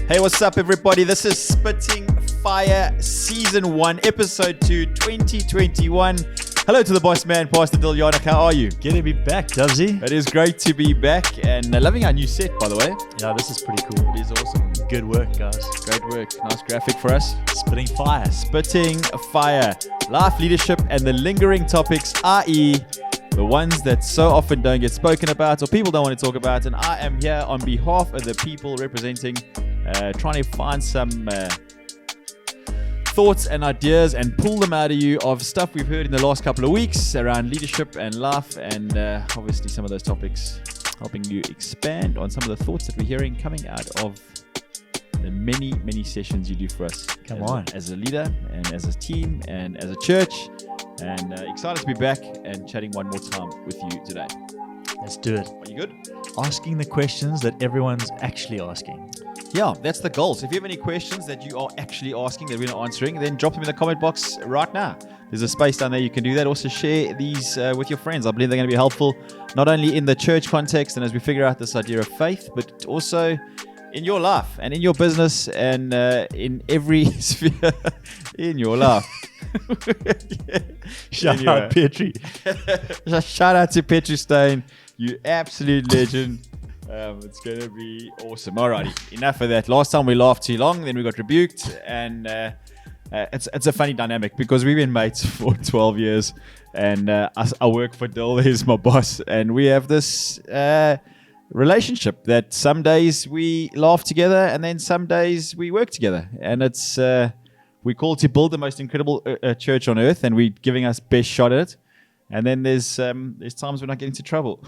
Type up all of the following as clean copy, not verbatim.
Hey, what's up, everybody? This is Spitting Fire Season 1, Episode 2, 2021. Hello to the boss man, Pastor Jahnig. How are you? Good to be back, Dubsy. It is great to be back and loving our new set, by the way. Yeah, this is pretty cool. It is awesome. Good work, guys. Great work. Nice graphic for us. Spitting fire. Spitting Fire. Life, leadership, and the lingering topics, i.e., the ones that so often don't get spoken about or people don't want to talk about. And I am here on behalf of the people representing, trying to find some thoughts and ideas and pull them out of you of stuff we've heard in the last couple of weeks around leadership and life, and obviously some of those topics helping you expand on some of the thoughts that we're hearing coming out of the many sessions you do for us. As a leader and as a team and as a church, and excited to be back and chatting one more time with you today. Let's do it. Are you good? Asking the questions that everyone's actually asking. Yeah, that's the goal. So if you have any questions that you are actually asking that we're not answering, then drop them in the comment box right now. There's a space down there you can do that. Also share these with your friends. I believe they're going to be helpful, not only in the church context and as we figure out this idea of faith, but also in your life and in your business and in every sphere in your life. Shout out Petri. Shout out to Petri Stein, you absolute legend. It's going to be awesome. Alrighty, enough of that. Last time we laughed too long, then we got rebuked, and it's a funny dynamic because we've been mates for 12 years, and I work for Dill, he's my boss, and we have this relationship that some days we laugh together, and then some days we work together, and it's we call to build the most incredible church on earth, and we're giving us best shot at it. And then there's times when I get into trouble.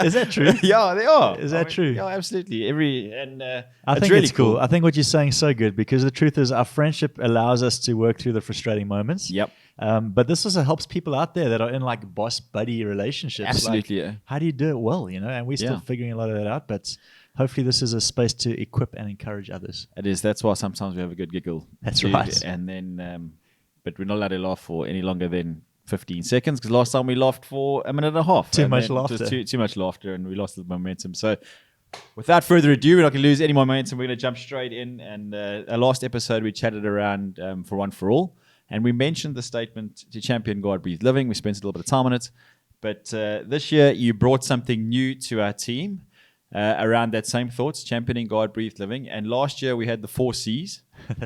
Is that true? Yeah, they are. Is that true? Yeah, absolutely. I think really it's cool. I think what you're saying is so good, because the truth is our friendship allows us to work through the frustrating moments. Yep. But this also helps people out there that are in like boss buddy relationships. Absolutely. Like, how do you do it well? And we're still figuring a lot of that out. But hopefully this is a space to equip and encourage others. It is. That's why sometimes we have a good giggle. That's right. And then, but we're not allowed to laugh for any longer than 15 seconds, because last time we laughed for a minute and a half. Too much laughter. Too much laughter, and we lost the momentum. So without further ado, we're not going to lose any momentum. We're going to jump straight in. And our last episode, we chatted around For One For All. And we mentioned the statement to champion God-breathed living. We spent a little bit of time on it. But this year, you brought something new to our team around that same thoughts, championing God-breathed living. And last year, we had the 4 C's,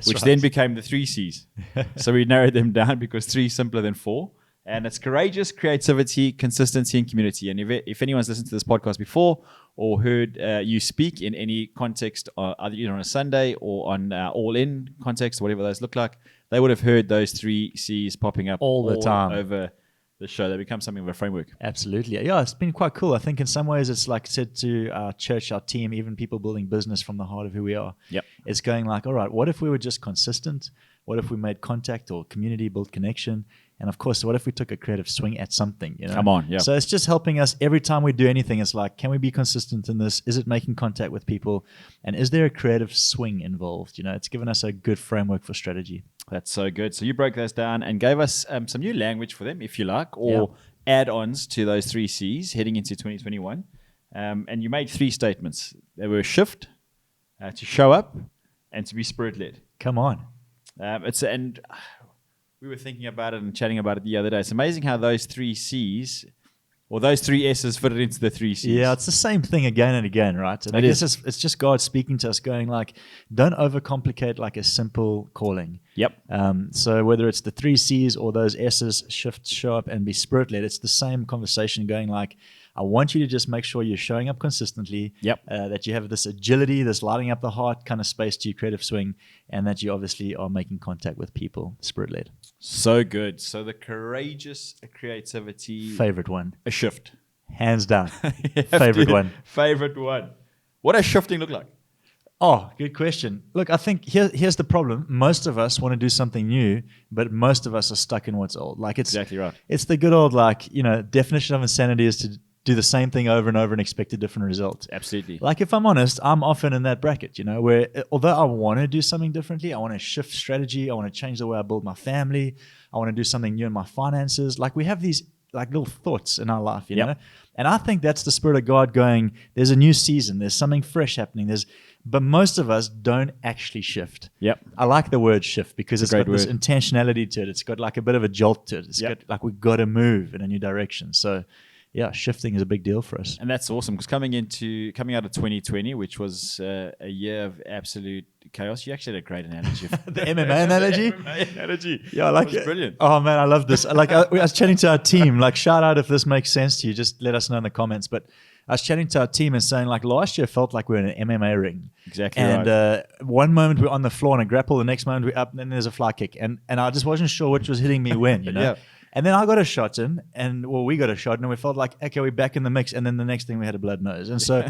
which then became the 3 C's. So we narrowed them down because 3 is simpler than 4. And it's courageous, creativity, consistency, and community. And if anyone's listened to this podcast before or heard you speak in any context, either on a Sunday or on all-in context, whatever those look like, they would have heard those 3 C's popping up all the time over the show. They become something of a framework. Absolutely. Yeah, it's been quite cool. I think in some ways it's like said to our church, our team, even people building business from the heart of who we are. Yep. It's going like, all right, what if we were just consistent? What if we made contact or community, built connection? And of course, what if we took a creative swing at something? Come on, yeah. So it's just helping us every time we do anything. It's like, can we be consistent in this? Is it making contact with people? And is there a creative swing involved? It's given us a good framework for strategy. That's so good. So you broke those down and gave us some new language for them, if you like, or add-ons to those 3 C's heading into 2021. And you made 3 statements. They were shift, to show up, and to be spirit-led. Come on. And we were thinking about it and chatting about it the other day. It's amazing how those 3 C's or those 3 S's fit it into the 3 C's. Yeah, it's the same thing again and again, right? And I guess it's just God speaking to us, going like, don't overcomplicate like a simple calling. Yep. So whether it's the 3 C's or those S's, shift, show up, and be spirit-led, it's the same conversation going like, I want you to just make sure you're showing up consistently, that you have this agility, this lighting up the heart kind of space to your creative swing, and that you obviously are making contact with people, spirit-led. So good. So the courageous creativity. Favorite one. A shift. Hands down. Favorite one. Favorite one. What does shifting look like? Oh, good question. Look, I think here's the problem. Most of us want to do something new, but most of us are stuck in what's old. Like it's exactly right. It's the good old definition of insanity is to do the same thing over and over and expect a different result. Absolutely. Like if I'm honest, I'm often in that bracket, where although I want to do something differently, I want to shift strategy, I want to change the way I build my family, I want to do something new in my finances. Like we have these like little thoughts in our life, you know? And I think that's the Spirit of God going, there's a new season, there's something fresh happening. But most of us don't actually shift. I like the word shift because it's got this intentionality to it. It's got like a bit of a jolt to it. It's got like we've got to move in a new direction. So yeah, shifting is a big deal for us. And that's awesome because coming out of 2020, which was a year of absolute chaos, you actually had a great analogy. The MMA analogy? The MMA analogy. Yeah, I like it. Brilliant. Oh man, I love this. Like I was chatting to our team, like shout out if this makes sense to you, just let us know in the comments. But I was chatting to our team and saying like last year felt like we were in an MMA ring. Exactly. And one moment we're on the floor in a grapple, the next moment we're up and then there's a fly kick. And I just wasn't sure which was hitting me when, you know? And then I got a shot in, we got a shot, and we felt like, okay, we're back in the mix. And then the next thing we had a blood nose. And so,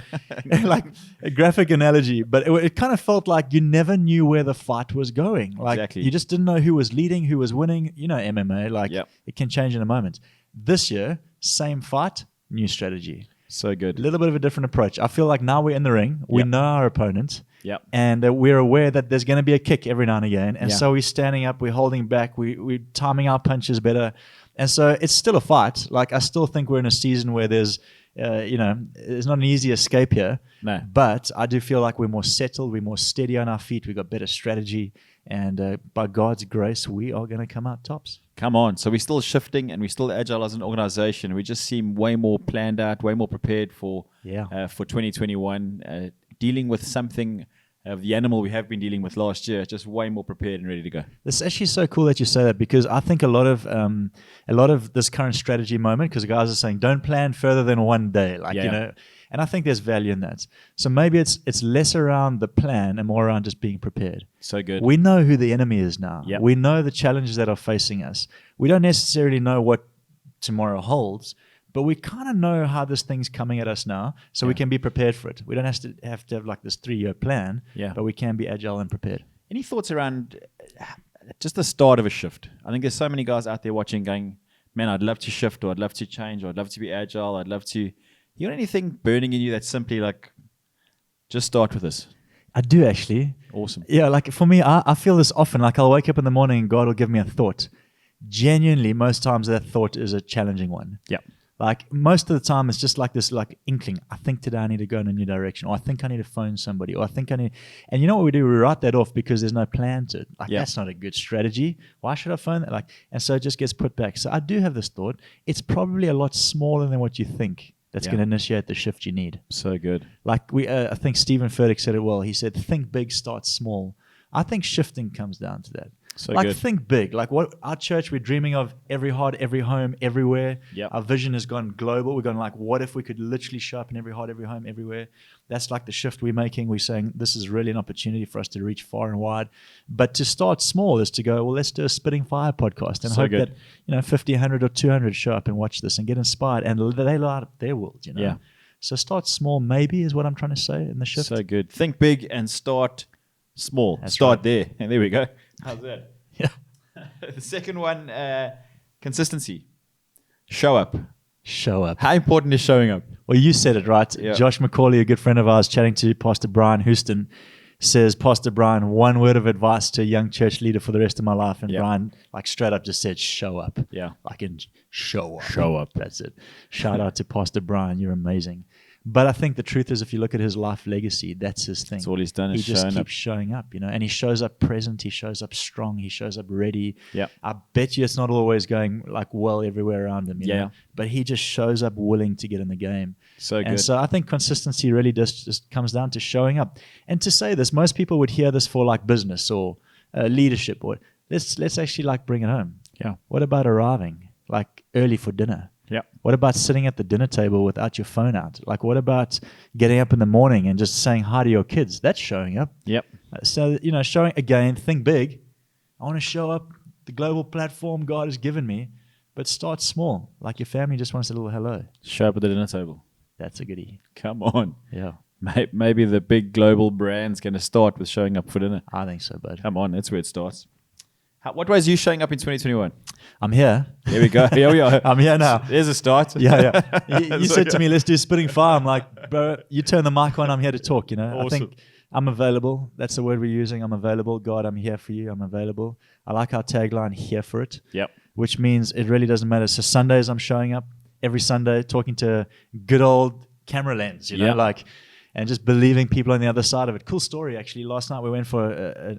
like a graphic analogy, but it kind of felt like you never knew where the fight was going. Like you just didn't know who was leading, who was winning. You know, MMA, like it can change in a moment. This year, same fight, new strategy. So good. A little bit of a different approach. I feel like now we're in the ring. We know our opponent. And we're aware that there's going to be a kick every now and again. And so we're standing up, we're holding back, we're timing our punches better. And so it's still a fight. Like I still think we're in a season where there's, there's not an easy escape here. No. But I do feel like we're more settled, we're more steady on our feet, we've got better strategy. And by God's grace, we are going to come out tops. Come on. So we're still shifting and we're still agile as an organization. We just seem way more planned out, way more prepared for 2021. Dealing with something of the animal we have been dealing with last year, just way more prepared and ready to go. It's actually so cool that you say that because I think a lot of this current strategy moment, because guys are saying don't plan further than one day, you know, and I think there's value in that. So maybe it's less around the plan and more around just being prepared. So good. We know who the enemy is now. Yep. We know the challenges that are facing us. We don't necessarily know what tomorrow holds, but we kind of know how this thing's coming at us now, so we can be prepared for it. We don't have to have like this 3-year plan, but we can be agile and prepared. Any thoughts around just the start of a shift? I think there's so many guys out there watching going, man, I'd love to shift, or I'd love to change, or I'd love to be agile, I'd love to... You got anything burning in you that's simply like, just start with this? I do actually. Awesome. Yeah, like for me, I feel this often. Like I'll wake up in the morning and God will give me a thought. Genuinely, most times that thought is a challenging one. Yeah. Like most of the time, it's just like this like inkling. I think today I need to go in a new direction, or I think I need to phone somebody, or I think I need... And you know what we do? We write that off because there's no plan to it. Like that's not a good strategy. Why should I phone that? Like, and so it just gets put back. So I do have this thought. It's probably a lot smaller than what you think. That's going to initiate the shift you need. So good. Like I think Stephen Furtick said it well. He said, think big, start small. I think shifting comes down to that. So like good. Think big. Like what our church, we're dreaming of every heart, every home, everywhere. Yep. Our vision has gone global. We're going like, what if we could literally show up in every heart, every home, everywhere? That's like the shift we're making. We're saying this is really an opportunity for us to reach far and wide. But to start small is to go, well, let's do a Spitting Fire podcast and hope that 50, 100 or 200 show up and watch this and get inspired and they light up their world, you know? Yeah. So start small maybe is what I'm trying to say in the shift. So good. Think big and start small. That's start right. there. And there we go. How's that? Yeah. The second one, consistency. Show up. Show up. How important is showing up? Well, you said it, right? Yeah. Josh McCauley, a good friend of ours, chatting to Pastor Brian Houston, says, Pastor Brian, one word of advice to a young church leader for the rest of my life. And Brian, like straight up just said, show up. Yeah. Like in show up. Show up. That's it. Shout out to Pastor Brian. You're amazing. But I think the truth is, if you look at his life legacy, that's his thing. That's all he's done. He just keeps up. showing up, you know, and he shows up present. He shows up strong. He shows up ready. Yeah. I bet you it's not always going like well everywhere around him, you know, but he just shows up willing to get in the game. So good. And so I think consistency really just comes down to showing up. And to say this, most people would hear this for like business or leadership, or let's actually like bring it home. Yeah. What about arriving like early for dinner? Yeah. What about sitting at the dinner table without your phone out? Like, what about getting up in the morning and just saying hi to your kids? That's showing up. Yep. So, you know, showing, again, think big. I want to show up the global platform God has given me, but start small. Like your family just wants a little hello. Show up at the dinner table. That's a goodie. Come on. Yeah. Maybe the big global brand's going to start with showing up for dinner. I think so, bud. Come on. That's where it starts. What ways are you showing up in 2021? I'm here. Here we go. Here we are. I'm here now. There's a start. Yeah. You said to me, let's do Spitting Fire. I'm like, bro, you turn the mic on. I'm here to talk, you know. Awesome. I think I'm available. That's the word we're using. I'm available. God, I'm here for you. I'm available. I like our tagline, here for it. Yep. which means it really doesn't matter. So Sundays I'm showing up every Sunday, talking to good old camera lens, you know, like, and just believing people on the other side of it. Cool story, actually. Last night we went for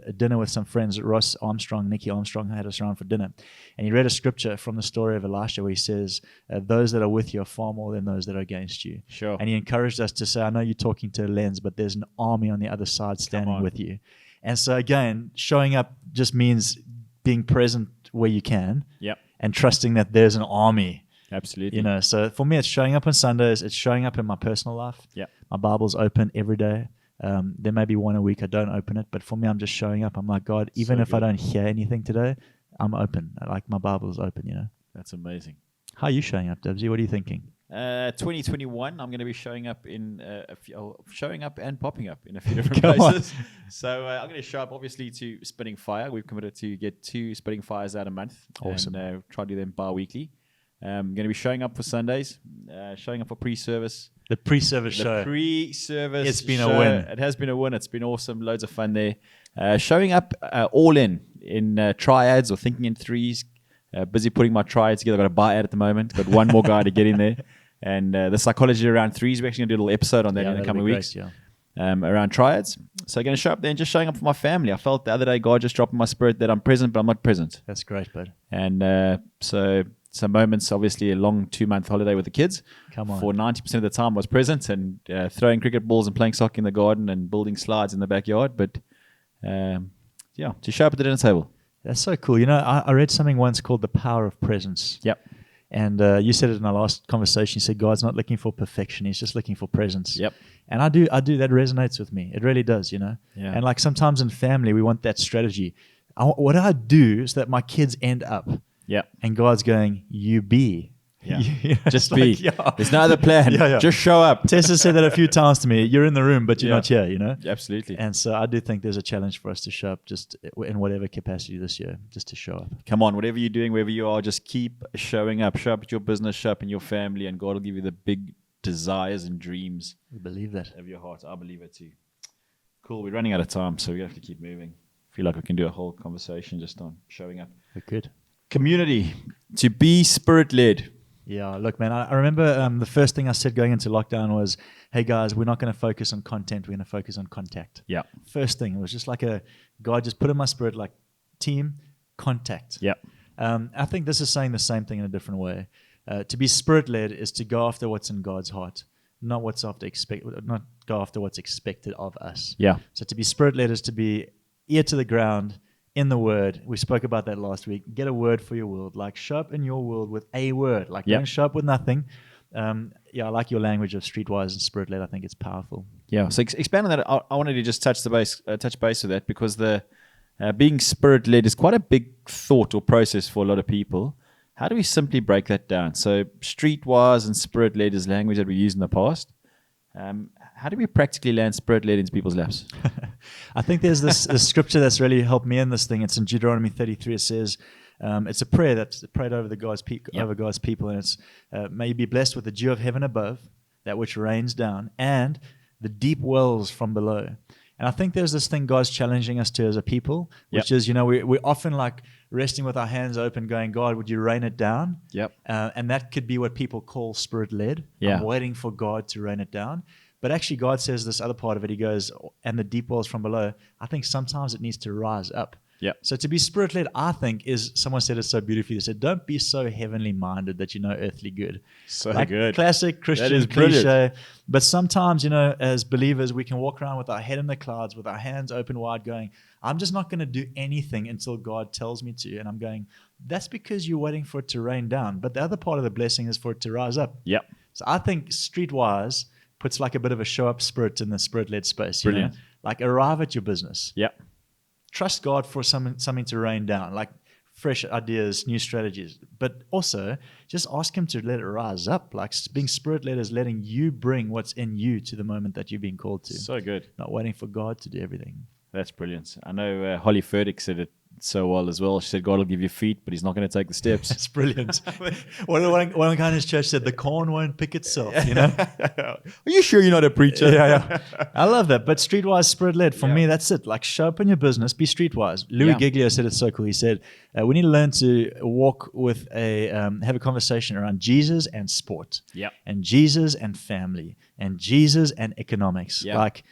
a dinner with some friends. Ross Armstrong, Nicky Armstrong had us around for dinner. And he read a scripture from the story of Elisha where he says, those that are with you are far more than those that are against you. Sure. And he encouraged us to say, I know you're talking to a lens, but there's an army on the other side standing with you. And so again, showing up just means being present where you can. And trusting that there's an army. Absolutely. You know, so for me, it's showing up on Sundays. It's showing up in my personal life. My Bible's open every day. There may be one a week I don't open it, but for me, I'm just showing up. I'm like, God, even if I don't hear anything today, I'm open. Like my Bible's open, you know. That's amazing. How are you showing up, Dubsy? What are you thinking? 2021, I'm going to be showing up in showing up and popping up in a few different places. So I'm going to show up, obviously, to Spitting Fire. We've committed to get 2 Spitting Fires out a month. Awesome. And try to do them bi-weekly. I'm going to be showing up for Sundays, showing up for pre-service. The pre-service show. The pre-service It's been show. a win. It has been a win. It's been awesome. Loads of fun there. Showing up all in triads or thinking in threes. Busy putting my triads together. I've got a buy ad at the moment. Got one more guy to get in there. And the psychology around threes, we're actually going to do a little episode on that in the coming weeks. Around triads. So I'm going to show up there and just showing up for my family. I felt the other day God just dropped in my spirit that I'm present, but I'm not present. That's great, bud. And so some moments, obviously a long 2-month holiday with the kids. Come on. For 90% of the time I was present and throwing cricket balls and playing soccer in the garden and building slides in the backyard. But to show up at the dinner table. That's so cool. You know, I read something once called The Power of Presence. And you said it in our last conversation. You said God's not looking for perfection; He's just looking for presence. And I do. That resonates with me. It really does. You know. And like sometimes in family, we want that strategy. What do I do so that my kids end up? And God's going, you be. Just be. There's no other plan. Just show up. Tessa said that a few times to me. You're in the room, but you're not here, you know? Absolutely. And so I do think there's a challenge for us to show up just in whatever capacity this year, just to show up. Come on, whatever you're doing, wherever you are, just keep showing up. Show up at your business, show up in your family, and God will give you the big desires and dreams. We believe that. Of your heart. I believe it too. Cool. We're running out of time, so we have to keep moving. I feel like we can do a whole conversation just on showing up. We could. Community. To be spirit-led. Yeah, look, man, I remember the first thing I said going into lockdown was, hey, guys, we're not going to focus on content. We're going to focus on contact. First thing, it was just like God just put in my spirit, like, team, contact. I think this is saying the same thing in a different way. To be spirit-led is to go after what's in God's heart, not go after what's expected of us. So to be spirit-led is to be ear to the ground, in the word. We spoke about that last week. Get a word for your world. Like, show up in your world with a word. Like, don't show up with nothing. I like your language of streetwise and spirit-led. I think it's powerful. So expand on that. I wanted to just touch base with that, because the being spirit-led is quite a big thought or process for a lot of people. How do we simply break that down? So streetwise and spirit-led is language that we used in the past. How do we practically land spirit-led into people's laps? I think there's this scripture that's really helped me in this thing. It's in Deuteronomy 33. It says, it's a prayer that's prayed over God's people, and it's, may you be blessed with the dew of heaven above, that which rains down, and the deep wells from below. And I think there's this thing God's challenging us to as a people, which is, we're often like resting with our hands open going, God, would you rain it down? And that could be what people call spirit-led. I'm waiting for God to rain it down. But actually, God says this other part of it. He goes, and the deep wells from below. I think sometimes it needs to rise up. So to be spirit-led, I think, is, someone said it so beautifully. They said, don't be so heavenly minded that you know earthly good. So like good. Classic Christian cliche. But sometimes, as believers, we can walk around with our head in the clouds, with our hands open wide going, I'm just not going to do anything until God tells me to. And I'm going, that's because you're waiting for it to rain down. But the other part of the blessing is for it to rise up. So I think streetwise puts like a bit of a show-up spirit in the spirit-led space. Brilliant. Like, arrive at your business. Trust God for something to rain down, like fresh ideas, new strategies. But also, just ask Him to let it rise up. Like, being spirit-led is letting you bring what's in you to the moment that you're being called to. So good. Not waiting for God to do everything. That's brilliant. I know Holly Furtick said it so well as well. She said, God will give you feet, but he's not going to take the steps. That's brilliant. One guy in his church said, the corn won't pick itself, you know? Are you sure you're not a preacher? Yeah. I love that. But streetwise, spirit-led, for me, that's it. Like, show up in your business, be streetwise. Louis Giglio said it so cool. He said, we need to learn to walk with have a conversation around Jesus and sport. And Jesus and family. And Jesus and economics. Like,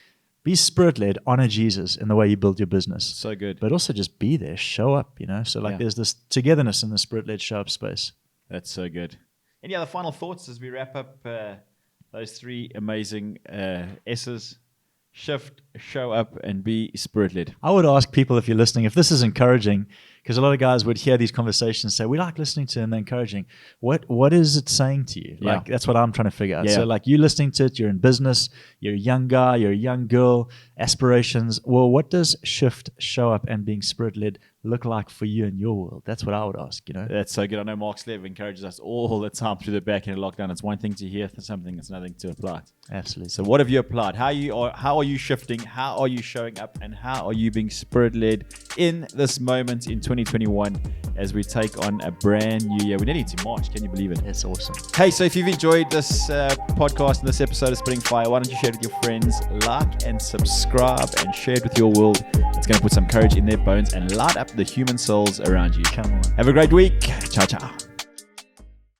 be spirit-led, honor Jesus in the way you build your business. So good. But also just be there, show up, you know? So like there's this togetherness in the spirit-led show up space. That's so good. Any other final thoughts as we wrap up those three amazing S's? Shift, show up, and be spirit-led. I would ask people, if you're listening, if this is encouraging, because a lot of guys would hear these conversations and say, we like listening to them, they're encouraging. What is it saying to you? Like, that's what I'm trying to figure out. So like, you listening to it, you're in business, you're a young guy, you're a young girl, aspirations. Well, what does shift, show up, and being spirit-led look like for you in your world? That's what I would ask, you know? That's so good. I know Mark Slev encourages us all the time through the back end of lockdown. It's one thing to hear something, it's another thing to apply. Absolutely. So what have you applied? How are you shifting? How are you showing up? And how are you being spirit-led in this moment in 2021 as we take on a brand new year? We're nearly into March. Can you believe it? That's awesome. Hey, so if you've enjoyed this podcast and this episode of Spitting Fire, why don't you share it with your friends, like and subscribe, and share it with your world. It's going to put some courage in their bones and light up the human souls around you. Come on. Have a great week. Ciao, ciao.